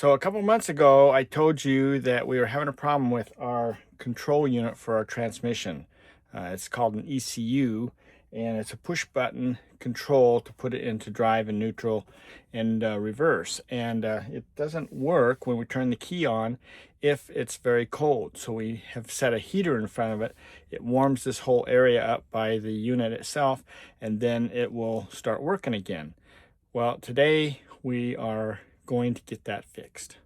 So a couple months ago, I told you that we were having a problem with our control unit for our transmission. It's called an ECU, and it's a push button control to put it into drive and neutral and reverse. And it doesn't work when we turn the key on if it's very cold. So we have set a heater in front of it. It warms this whole area up by the unit itself, and then it will start working again. Well, today we are going to get that fixed.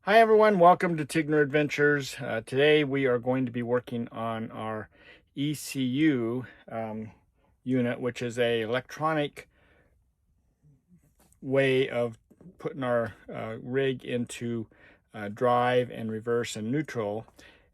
Hi everyone, welcome to Tigner Adventures. Today we are going to be working on our ECU unit, which is a electronic way of putting our rig into drive and reverse and neutral.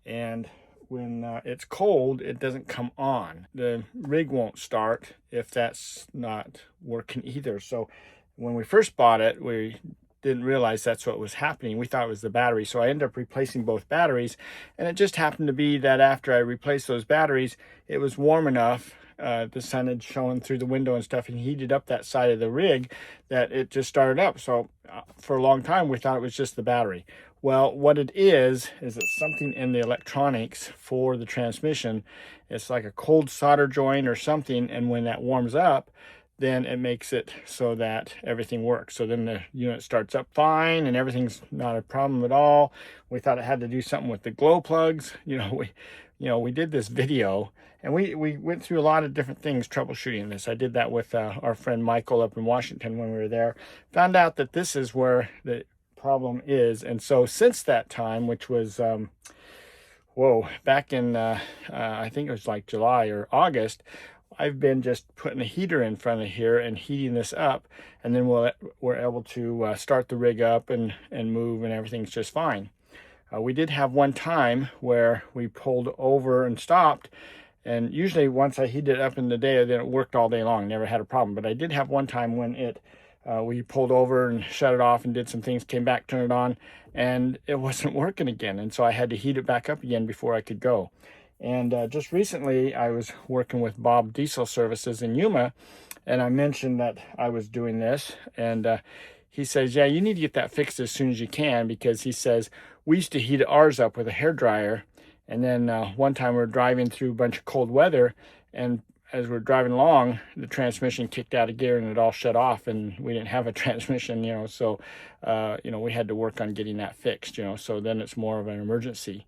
And when it's cold, it doesn't come on. The rig won't start if that's not working either. So when we first bought it, we didn't realize that's what was happening. We thought it was the battery. So I ended up replacing both batteries. And it just happened to be that after I replaced those batteries, it was warm enough. The sun had shone through the window and stuff and heated up that side of the rig that it just started up. So for a long time, we thought it was just the battery. Well, what it is it's something in the electronics for the transmission. It's like a cold solder joint or something, and when that warms up, then it makes it so that everything works. So then the unit starts up fine and everything's not a problem at all. We thought it had to do something with the glow plugs. We did this video and we went through a lot of different things troubleshooting this. I did that with our friend Michael up in Washington when we were there. Found out that this is where the problem is. And so since that time, which was back in I think it was like July or August, I've been just putting a heater in front of here and heating this up, and then we're able to start the rig up and move, and everything's just fine. We did have one time where we pulled over and stopped, and usually once I heated it up in the day, then it worked all day long, never had a problem. But I did have one time when we pulled over and shut it off and did some things, came back, turned it on, and it wasn't working again. And so I had to heat it back up again before I could go. And just recently I was working with Bob Diesel Services in Yuma, and I mentioned that I was doing this, and he says, yeah, you need to get that fixed as soon as you can, because he says, we used to heat ours up with a hairdryer, and then one time we were driving through a bunch of cold weather, and as we're driving along, the transmission kicked out of gear and it all shut off, and we didn't have a transmission, so we had to work on getting that fixed, so then it's more of an emergency.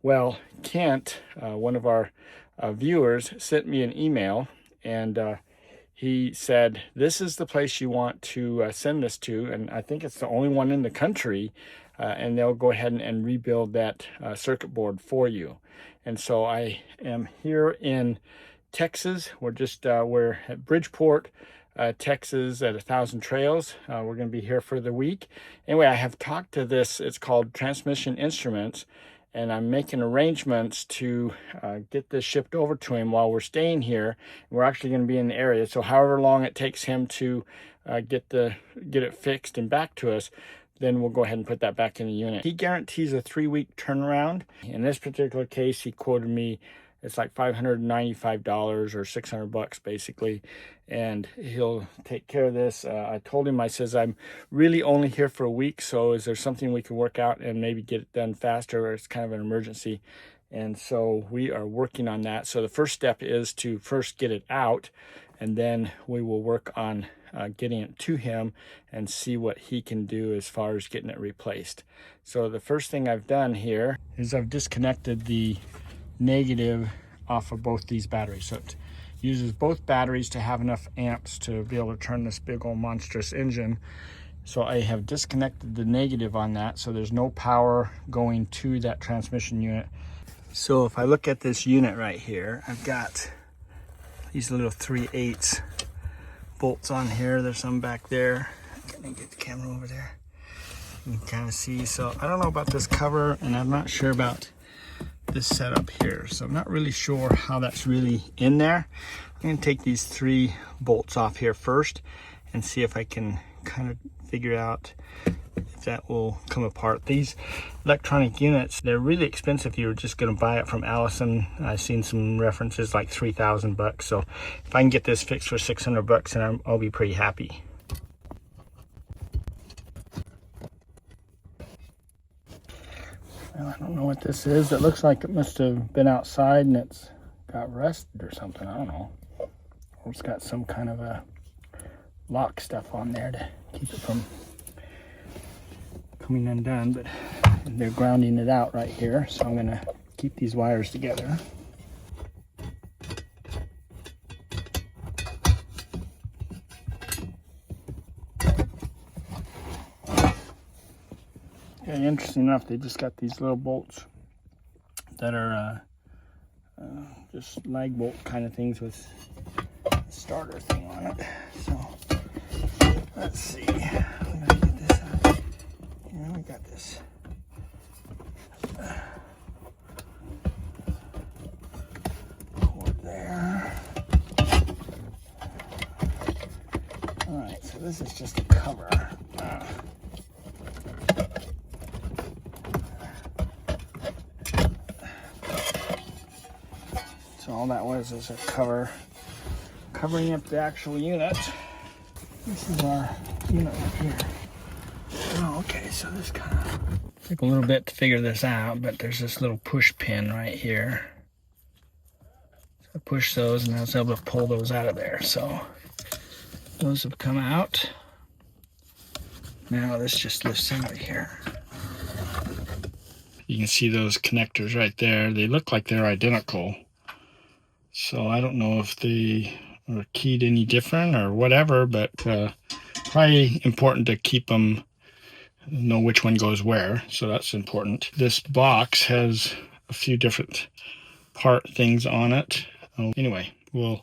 Well, Kent, one of our viewers, sent me an email, and he said, this is the place you want to send this to, and I think it's the only one in the country, and they'll go ahead and rebuild that circuit board for you. And so I am here in Texas. We're at Bridgeport, Texas at 1,000 Trails. We're going to be here for the week. Anyway, I have talked to this, it's called Transmission Instruments, and I'm making arrangements to get this shipped over to him while we're staying here. We're actually going to be in the area, so however long it takes him to get it fixed and back to us, then we'll go ahead and put that back in the unit. He guarantees a 3-week turnaround. In this particular case, he quoted me, it's like $595 or $600 basically, and he'll take care of this. I told him, I says, I'm really only here for a week, so is there something we can work out and maybe get it done faster, or it's kind of an emergency? And so we are working on that. So the first step is to first get it out, and then we will work on getting it to him and see what he can do as far as getting it replaced. So the first thing I've done here is I've disconnected the negative off of both these batteries. So it uses both batteries to have enough amps to be able to turn this big old monstrous engine. So I have disconnected the negative on that, so there's no power going to that transmission unit. So if I look at this unit right here, I've got these little 3/8 bolts on here. There's some back there. Can I get the camera over there? You can kind of see. So I don't know about this cover, and I'm not sure about this setup here, so I'm not really sure how that's really in there. I'm going to take these 3 bolts off here first and see if I can kind of figure out if that will come apart. These electronic units, they're really expensive if you're just going to buy it from Allison. I've seen some references like 3,000 bucks. So if I can get this fixed for 600 bucks, then I'll be pretty happy. Well, I don't know what this is. It looks like it must have been outside and it's got rusted or something. I don't know. Or it's got some kind of a lock stuff on there to keep it from coming undone, but they're grounding it out right here, so I'm going to keep these wires together. Okay, interesting enough, they just got these little bolts that are just lag bolt kind of things with a starter thing on it. So let's see. I'm gonna get this out. Here we got this. Cord there. All right, so this is just a cover. So all that was is a cover covering up the actual unit. This is our unit right here. Oh, okay, so this kind of took a little bit to figure this out, but there's this little push pin right here. So I push those and I was able to pull those out of there. So those have come out. Now this just lifts out of here. You can see those connectors right there. They look like they're identical. So I don't know if they are keyed any different or whatever, but probably important to keep them, know which one goes where. So that's important. This box has a few different part things on it. Anyway, we'll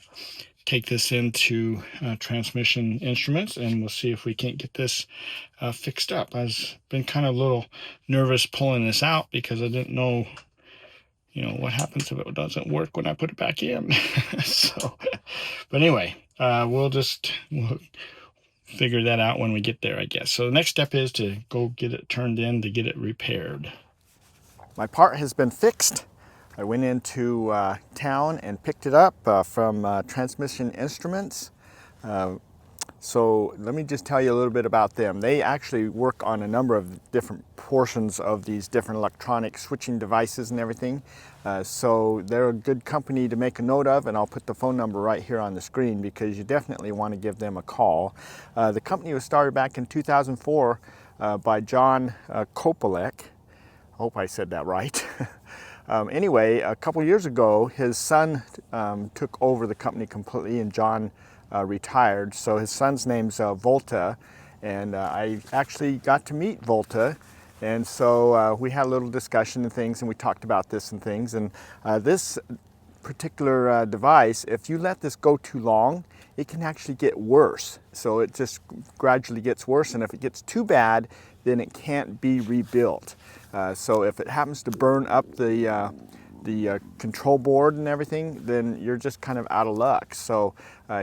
take this into transmission instruments and we'll see if we can't get this fixed up. I've been kind of a little nervous pulling this out because I didn't know, you know, what happens if it doesn't work when I put it back in. So, but anyway, we'll figure that out when we get there, I guess. So the next step is to go get it turned in to get it repaired. My part has been fixed. I went into town and picked it up from Transmission Instruments. So let me just tell you a little bit about them. They actually work on a number of different portions of these different electronic switching devices and everything. So they're a good company to make a note of, and I'll put the phone number right here on the screen because you definitely want to give them a call. The company was started back in 2004 by John Kopelek. I hope I said that right. Anyway, a couple years ago, his son took over the company completely, and John retired. So his son's name's Volta, and I actually got to meet Volta, and so we had a little discussion and things, and we talked about this and things. And this particular device, if you let this go too long, it can actually get worse. So it just gradually gets worse, and if it gets too bad, then it can't be rebuilt. So if it happens to burn up the control board and everything, then you're just kind of out of luck. So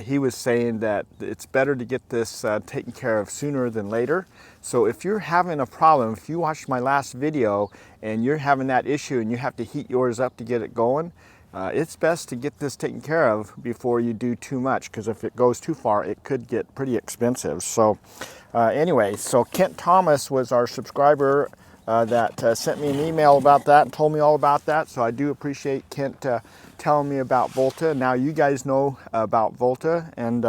he was saying that it's better to get this taken care of sooner than later. So if you're having a problem, if you watched my last video and you're having that issue and you have to heat yours up to get it going, it's best to get this taken care of before you do too much, because if it goes too far, it could get pretty expensive. So anyway, so Kent Thomas was our subscriber that sent me an email about that and told me all about that. So I do appreciate Kent telling me about Volta. Now you guys know about Volta and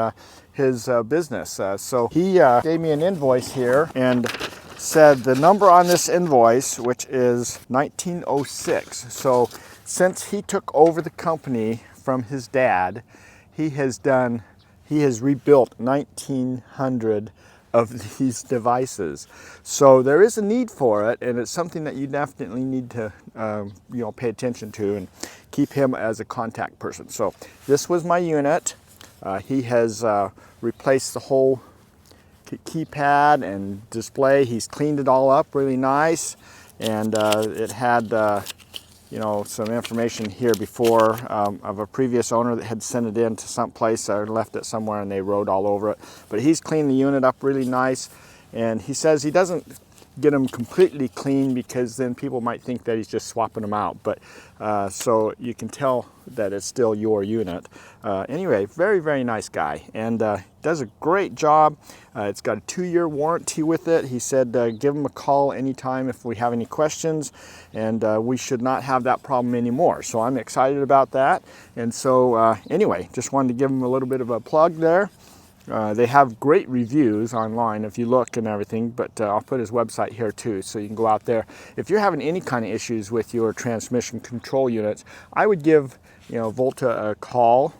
his business. So he gave me an invoice here and said the number on this invoice, which is 1906. So since he took over the company from his dad, he has rebuilt 1,900 of these devices. So there is a need for it, and it's something that you definitely need to pay attention to and keep him as a contact person. So this was my unit. He has replaced the whole keypad and display. He's cleaned it all up really nice, and it had some information here before of a previous owner that had sent it in to some place or left it somewhere and they wrote all over it. But he's cleaned the unit up really nice, and he says he doesn't get them completely clean, because then people might think that he's just swapping them out. But so you can tell that it's still your unit. Anyway, very, very nice guy, and does a great job. It's got a 2-year warranty with it. He said give him a call anytime if we have any questions, and we should not have that problem anymore. So I'm excited about that. And so anyway, just wanted to give him a little bit of a plug there. They have great reviews online if you look and everything, but I'll put his website here too, so you can go out there. If you're having any kind of issues with your transmission control units, I would give Volta a call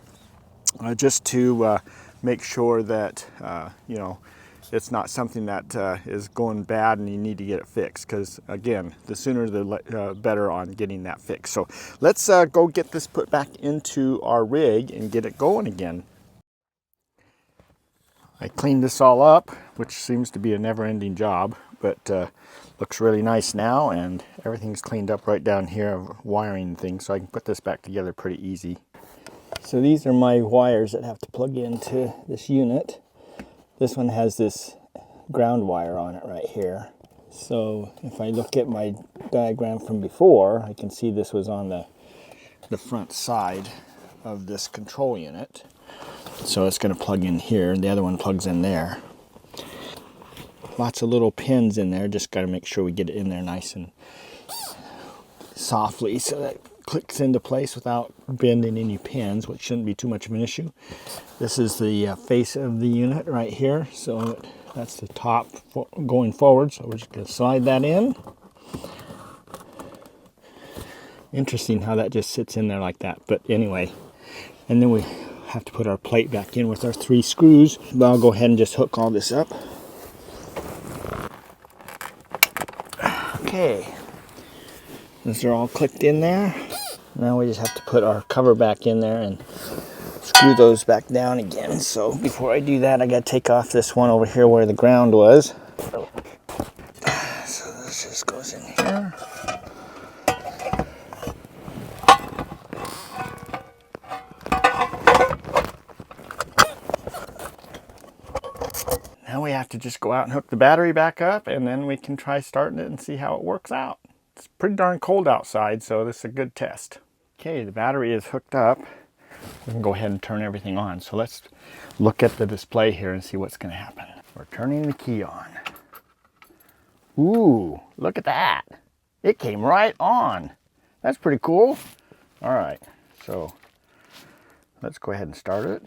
just to make sure that it's not something that is going bad and you need to get it fixed, because again, the sooner the better on getting that fixed. So let's go get this put back into our rig and get it going again. I cleaned this all up, which seems to be a never-ending job, but looks really nice now, and everything's cleaned up right down here of wiring and things, so I can put this back together pretty easy. So these are my wires that have to plug into this unit. This one has this ground wire on it right here. So if I look at my diagram from before, I can see this was on the front side of this control unit. So it's going to plug in here, and the other one plugs in there. Lots of little pins in there, just got to make sure we get it in there nice and softly so that it clicks into place without bending any pins, which shouldn't be too much of an issue. This is the face of the unit right here, so that's the top going forward, so we're just going to slide that in. Interesting how that just sits in there like that, but anyway. And then we have to put our plate back in with our 3 screws. But I'll go ahead and just hook all this up. Okay, those are all clicked in there. Now we just have to put our cover back in there and screw those back down again. So before I do that, I got to take off this one over here where the ground was. So this just goes in here. Now we have to just go out and hook the battery back up, and then we can try starting it and see how it works out. It's pretty darn cold outside, so this is a good test. Okay, the battery is hooked up. We can go ahead and turn everything on. So let's look at the display here and see what's going to happen. We're turning the key on. Ooh, look at that. It came right on. That's pretty cool. All right, so let's go ahead and start it.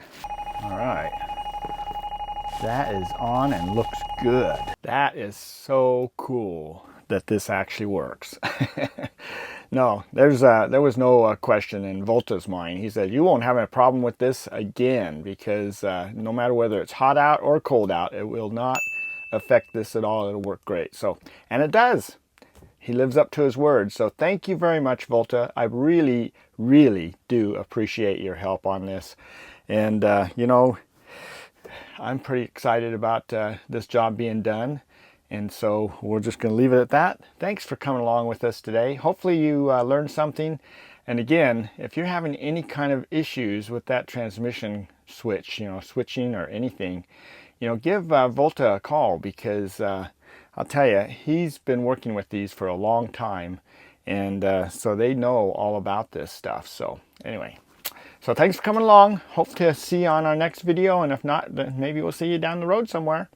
All right. That is on and looks good. That is so cool that this actually works. No, there was no question in Volta's mind. He said, you won't have a problem with this again, because no matter whether it's hot out or cold out, it will not affect this at all. It'll work great. So, and it does. He lives up to his word. So thank you very much, Volta. I really, really do appreciate your help on this. And, I'm pretty excited about this job being done, and so we're just going to leave it at that. Thanks for coming along with us today. Hopefully you learned something, and again, if you're having any kind of issues with that transmission switch, switching or anything, give Volta a call, because I'll tell you, he's been working with these for a long time, and so they know all about this stuff. So anyway. So thanks for coming along. Hope to see you on our next video, and if not, then maybe we'll see you down the road somewhere.